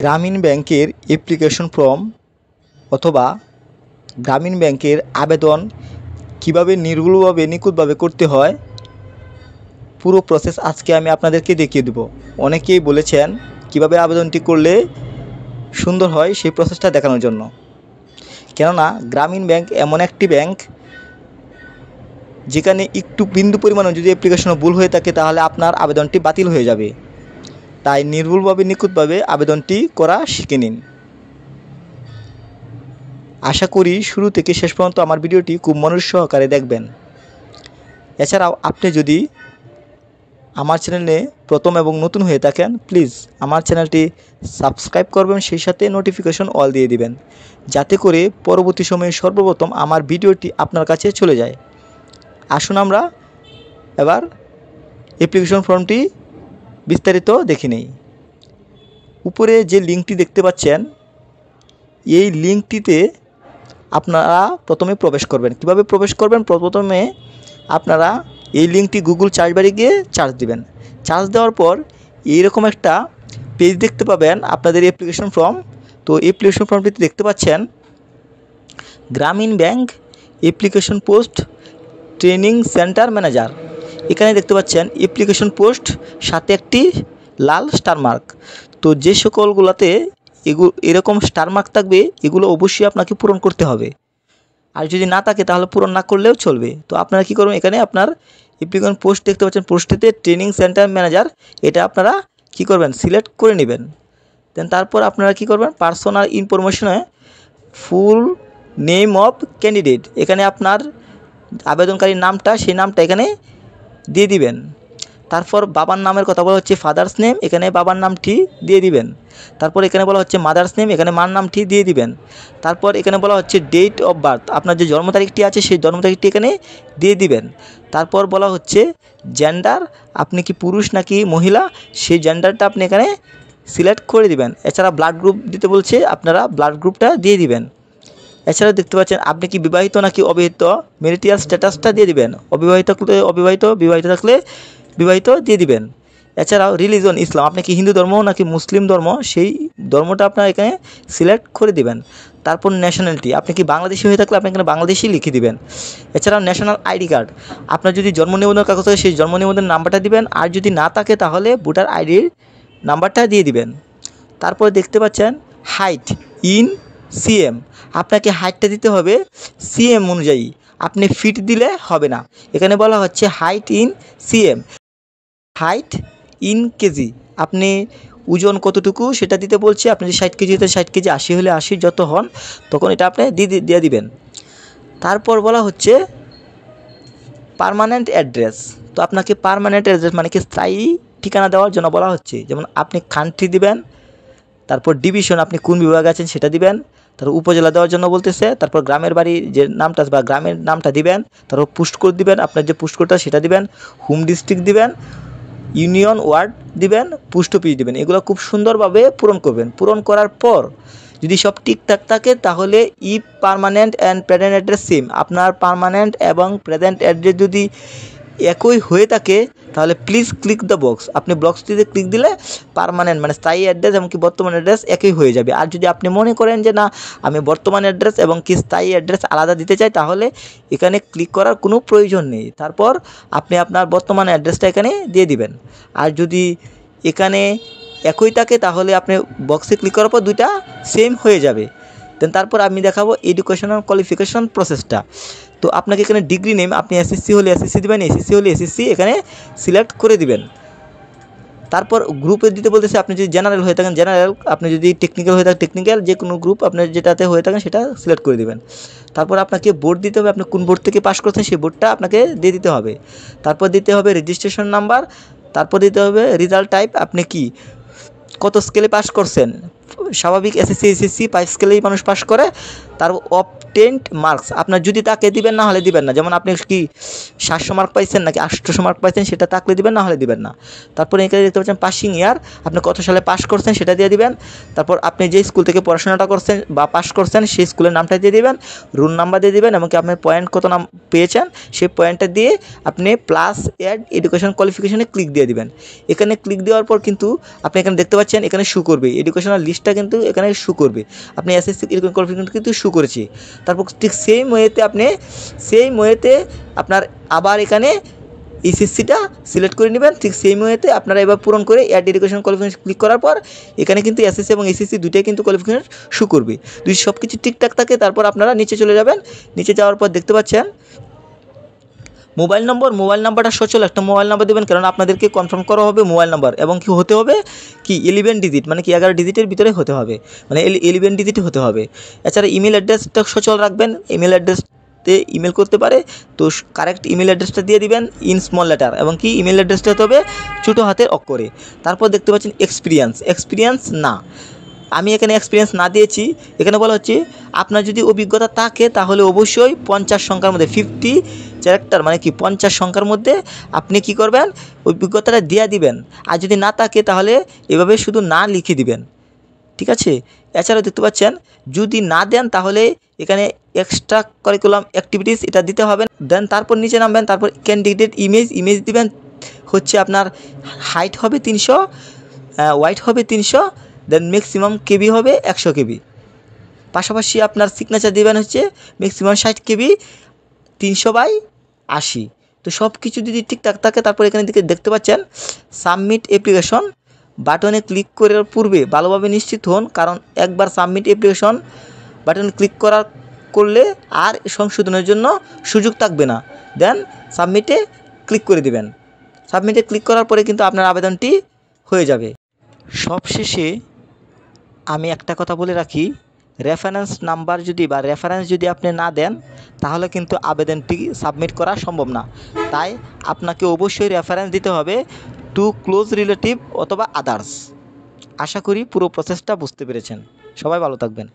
গ্রামীণ ব্যাংকের application form অথবা গ্রামীণ ব্যাংকের আবেদন কিভাবে নির্ভুলভাবে নিখুঁতভাবে করতে হয় পুরো প্রসেস আজকে আমি আপনাদেরকে দেখিয়ে দেব। অনেকেই বলেছেন কিভাবে আবেদনটি করলে সুন্দর হয় সেই প্রসেসটা দেখানোর জন্য। কেননা গ্রামীণ ব্যাংক এমন একটি ব্যাংক যেখানে একটু বিন্দু পরিমাণও যদি অ্যাপ্লিকেশনে ভুল হয়ে থাকে তাহলে আপনার আবেদনটি বাতিল হয়ে যাবে। তাই নির্ভুলভাবে নিখুঁতভাবে আবেদনটি করা শিখে নিন। আশা করি শুরু থেকে শেষ পর্যন্ত আমার ভিডিওটি খুব মনোযোগ সহকারে দেখবেন। এছাড়াও আপনি যদি আমার চ্যানেলে প্রথম এবং নতুন হয়ে থাকেন প্লিজ আমার চ্যানেলটি সাবস্ক্রাইব করবেন, সেই সাথে নোটিফিকেশন অল দিয়ে দিবেন, যাতে করে পরবর্তী সময়ে সর্বপ্রথম আমার ভিডিওটি আপনার কাছে চলে যায়। আসুন আমরা এবার অ্যাপ্লিকেশন ফর্মটি বিস্তারিত দেখে নেই। উপরে যে লিঙ্কটি দেখতে পাচ্ছেন এই লিঙ্কটিতে আপনারা প্রথমে প্রবেশ করবেন। কিভাবে প্রবেশ করবেন? প্রথমে আপনারা এই লিঙ্কটি গুগল সার্চ বারে গিয়ে সার্চ দিবেন। সার্চ দেওয়ার পর এইরকম একটা পেজ দেখতে পাবেন আপনাদের অ্যাপ্লিকেশন ফর্ম। তো অ্যাপ্লিকেশন ফর্মটিতে দেখতে পাচ্ছেন গ্রামীণ bank application post training centre manager. এখানে দেখতে পাচ্ছেন অ্যাপ্লিকেশন পোস্ট সাথে একটি লাল স্টার মার্ক। তো যে সকলগুলোতে এরকম স্টার মার্ক থাকবে এগুলো অবশ্যই আপনাকে পূরণ করতে হবে, আর যদি না থাকে তাহলে পূরণ না করলেও চলবে। তো আপনারা কী করবেন, এখানে আপনার অ্যাপ্লিকেশন পোস্ট দেখতে পাচ্ছেন, পোস্টটিতে ট্রেনিং সেন্টার ম্যানেজার, এটা আপনারা কী করবেন সিলেক্ট করে নেবেন। দেন তারপর আপনারা কী করবেন পার্সোনাল ইনফরমেশনে ফুল নেম অফ ক্যান্ডিডেট, এখানে আপনার আবেদনকারীর নামটা সেই নামটা এখানে দিয়ে দিবেন। তারপর বাবার নামের কথা বলা হচ্ছে ফাদার্স নেম, এখানে বাবার নামটি দিয়ে দিবেন। তারপর এখানে বলা হচ্ছে মাদার্স নেম, এখানে মার নামটি দিয়ে দিবেন। তারপর এখানে বলা হচ্ছে ডেট অফ বার্থ, আপনার যে জন্ম তারিখটি আছে সেই জন্ম তারিখটি এখানে দিয়ে দিবেন। তারপর বলা হচ্ছে জেন্ডার, আপনি কি পুরুষ নাকি মহিলা সেই জেন্ডারটা আপনি এখানে সিলেক্ট করে দিবেন। এছাড়া ব্লাড গ্রুপ দিতে বলছে, আপনারা ব্লাড গ্রুপটা দিয়ে দিবেন। এছাড়াও দেখতে পাচ্ছেন আপনি কি বিবাহিত নাকি অবিবাহিত ম্যারিটাল স্ট্যাটাসটা দিয়ে দিবেন। অবিবাহিত থাকলে অবিবাহিত, বিবাহিত থাকলে বিবাহিত দিয়ে দিবেন। এছাড়াও রিলিজন ইসলাম, আপনি কি হিন্দু ধর্ম নাকি মুসলিম ধর্ম সেই ধর্মটা আপনার এখানে সিলেক্ট করে দিবেন। তারপর ন্যাশনালিটি, আপনি কি বাংলাদেশি হয়ে থাকলে আপনি এখানে বাংলাদেশি লিখে দিবেন। এছাড়াও ন্যাশনাল আইডি কার্ড, আপনার যদি জন্ম নিবন্ধন কাগজ থাকে সেই জন্ম নিবন্ধন নাম্বারটা দিবেন, আর যদি না থাকে তাহলে ভোটার আইডির নাম্বারটা দিয়ে দিবেন। তারপর দেখতে পাচ্ছেন হাইট ইন সিএম, আপনাকে হাইটটা দিতে হবে সিএম অনুযায়ী, আপনি ফিট দিলে হবে না। এখানে বলা হচ্ছে height in CM, height in KG, আপনি ওজন কতটুকু সেটা দিতে বলছে। আপনি যদি 60 কেজি হতে 60 কেজি, 80 হলে 80, যত হন তখন এটা আপনি দিয়ে দিবেন। তারপর বলা হচ্ছে পার্মানেন্ট অ্যাড্রেস, তো আপনাকে পার্মানেন্ট অ্যাড্রেস মানে কি স্থায়ী ঠিকানা দেওয়ার জন্য বলা হচ্ছে। যেমন আপনি কান্ট্রি দিবেন, তারপর ডিভিশন আপনি কোন বিভাগে আছেন সেটা দিবেন, তারপর উপজেলা দেওয়ার জন্য বলতেছে, তারপর গ্রামের বাড়ি যে নামটা বা গ্রামের নামটা দিবেন, তারপর পোস্ট কোড দিবেন, আপনার যে পোস্ট কোডটা সেটা দিবেন, হোম ডিস্ট্রিক্ট দিবেন, ইউনিয়ন ওয়ার্ড দিবেন, পোস্ট অফিস দিবেন। এগুলো খুব সুন্দরভাবে পূরণ করবেন। পূরণ করার পর যদি সব ঠিকঠাক থাকে তাহলে ই permanent and present address same, আপনার পার্মানেন্ট এবং প্রেজেন্ট অ্যাড্রেস যদি একই হয়ে থাকে তাহলে প্লিজ ক্লিক দ্য বক্স, আপনি বক্সটিতে ক্লিক দিলে পার্মানেন্ট মানে স্থায়ী অ্যাড্রেস এবং কি বর্তমান অ্যাড্রেস একই হয়ে যাবে। আর যদি আপনি মনে করেন যে না আমি বর্তমান অ্যাড্রেস এবং কি স্থায়ী অ্যাড্রেস আলাদা দিতে চাই তাহলে এখানে ক্লিক করার কোনো প্রয়োজন নেই। তারপর আপনি আপনার বর্তমান অ্যাড্রেসটা এখানে দিয়ে দিবেন। আর যদি এখানে একই থাকে তাহলে আপনি বক্সে ক্লিক করার পর দুইটা সেম হয়ে যাবে। দেন তারপর আমি দেখাবো এডুকেশনাল কোয়ালিফিকেশন প্রসেসটা। তো আপনাকে এখানে ডিগ্রি নেম, আপনি এসএসসি হলে এসএসসি দেবেন, এসএসসি হলে এসএসসি এখানে সিলেক্ট করে দিবেন। তারপর গ্রুপে দিতে বলতেছে, আপনি যদি জেনারেল হয়ে থাকেন জেনারেল, আপনি যদি টেকনিক্যাল হয়ে থাকেন টেকনিক্যাল, যে কোনো গ্রুপ আপনার যেটাতে হয়ে থাকেন সেটা সিলেক্ট করে দিবেন। তারপর আপনাকে বোর্ড দিতে হবে, আপনি কোন বোর্ড থেকে পাস করছেন সেই বোর্ডটা আপনাকে দিয়ে দিতে হবে। তারপর দিতে হবে রেজিস্ট্রেশন নাম্বার, তারপর দিতে হবে রেজাল্ট টাইপ, আপনি কি কত স্কেলে পাস করছেন। স্বাভাবিক এসএসসি এসএসসি 5 স্কেলেই মানুষ পাস করে। তার অবটেন্ড মার্কস আপনার যদি তাকে দিবেন না হলে দিবেন না, যেমন আপনি কি 700 মার্ক পাইছেন নাকি 800 মার্ক পাইছেন সেটা থাকলে দিবেন, না হলে দিবেন না। তারপরে এখানে দেখতে পাচ্ছেন পাসিং ইয়ার, আপনি কত সালে পাস করছেন সেটা দিয়ে দিবেন। তারপর আপনি যে স্কুল থেকে পড়াশোনাটা করছেন বা পাস করছেন সেই স্কুলের নামটা দিয়ে দিবেন, রোল নাম্বার দিয়ে দিবেন, এমনকি আপনার পয়েন্ট কত নাম পেয়েছেন সেই পয়েন্টটা দিয়ে আপনি প্লাস অ্যাড এডুকেশন কোয়ালিফিকেশনে ক্লিক দিয়ে দিবেন। এখানে ক্লিক দেওয়ার পর কিন্তু আপনি এখানে দেখতে পাচ্ছেন এখানে শো করবে এডুকেশনাল লিস্ট লিস্টটা কিন্তু এখানে শু করবে। আপনি এসএসসি এরকম কোয়ালিফিকেশন কিন্তু শু করেছি। তারপর ঠিক সেম ওয়েতে আপনার আবার এখানে এসএসসিটা সিলেক্ট করে নেবেন। ঠিক সেম ওয়েতে আপনারা এবার পূরণ করে অ্যাড এডুকেশন কোয়ালিফিকেশন ক্লিক করার পর এখানে কিন্তু এসএসসি এবং এসএসসি দুটোই কিন্তু কোয়ালিফিকেশন শু করবে। যদি সব কিছু ঠিকঠাক থাকে তারপর আপনারা নিচে চলে যাবেন। নিচে যাওয়ার পর দেখতে পাচ্ছেন মোবাইল নাম্বারটা সচল একটা মোবাইল নাম্বার দেবেন, কারণ আপনাদেরকে কনফার্ম করা হবে মোবাইল নাম্বার, এবং কি হতে হবে কি 11 ডিজিট, মানে কি 11 ডিজিটের ভিতরে হতে হবে, মানে 11 ডিজিট হতে হবে। এছাড়া ইমেল অ্যাড্রেসটা সচল রাখবেন। ইমেল অ্যাড্রেসতে ইমেল করতে পারে, তো কারেক্ট ইমেল অ্যাড্রেসটা দিয়ে দিবেন ইন স্মল লেটার, এবং কি ইমেল অ্যাড্রেসটা হতে হবে ছোটো হাতের অক্ষরে। তারপর দেখতে পাচ্ছেন এক্সপিরিয়েন্স না, আমি এখানে এক্সপিরিয়েন্স না দিয়েছি। এখানে বলা হচ্ছে আপনার যদি অভিজ্ঞতা থাকে তাহলে অবশ্যই 50 সংখ্যার মধ্যে 50 ক্যারেক্টার, মানে কি 50 সংখ্যার মধ্যে আপনি কি করবেন অভিজ্ঞতাটা দিয়ে দিবেন। আর যদি না থাকে তাহলে এভাবে শুধু না লিখে দিবেন, ঠিক আছে। এছাড়াও দেখতে পাচ্ছেন যদি না দেন তাহলে এখানে এক্সট্রা কারিকুলাম অ্যাক্টিভিটিস এটা দিতে হবে। দেন তারপর নিচে নামবেন, তারপর ক্যান্ডিডেট ইমেজ দিবেন হচ্ছে আপনার হাইট হবে 300, ওয়াইট হবে 300, দেন ম্যাক্সিমাম কেবি হবে 100 কেবি। পাশাপাশি আপনার সিগনেচার দেবেন হচ্ছে ম্যাক্সিমাম 60 কেবি 300/80। তো সব কিছু যদি ঠিকঠাক থাকে তারপর এখানে দিকে দেখতে পাচ্ছেন সাবমিট অ্যাপ্লিকেশন বাটনে ক্লিক করার পূর্বে ভালোভাবে নিশ্চিত হন, কারণ একবার সাবমিট অ্যাপ্লিকেশন বাটনে ক্লিক করলে আর সংশোধনের জন্য সুযোগ থাকবে না। দেন সাবমিটে ক্লিক করে দেবেন। সাবমিটে ক্লিক করার পরে কিন্তু আপনার আবেদনটি হয়ে যাবে। সবশেষে আমি একটা কথা বলে রাখি, রেফারেন্স যদি আপনি না দেন তাহলে কিন্তু আবেদনটি সাবমিট করা সম্ভব না। তাই আপনাকে অবশ্যই রেফারেন্স দিতে হবে টু ক্লোজ রিলেটিভ অথবা আদার্স। আশা করি পুরো প্রসেসটা বুঝতে পেরেছেন। সবাই ভালো থাকবেন।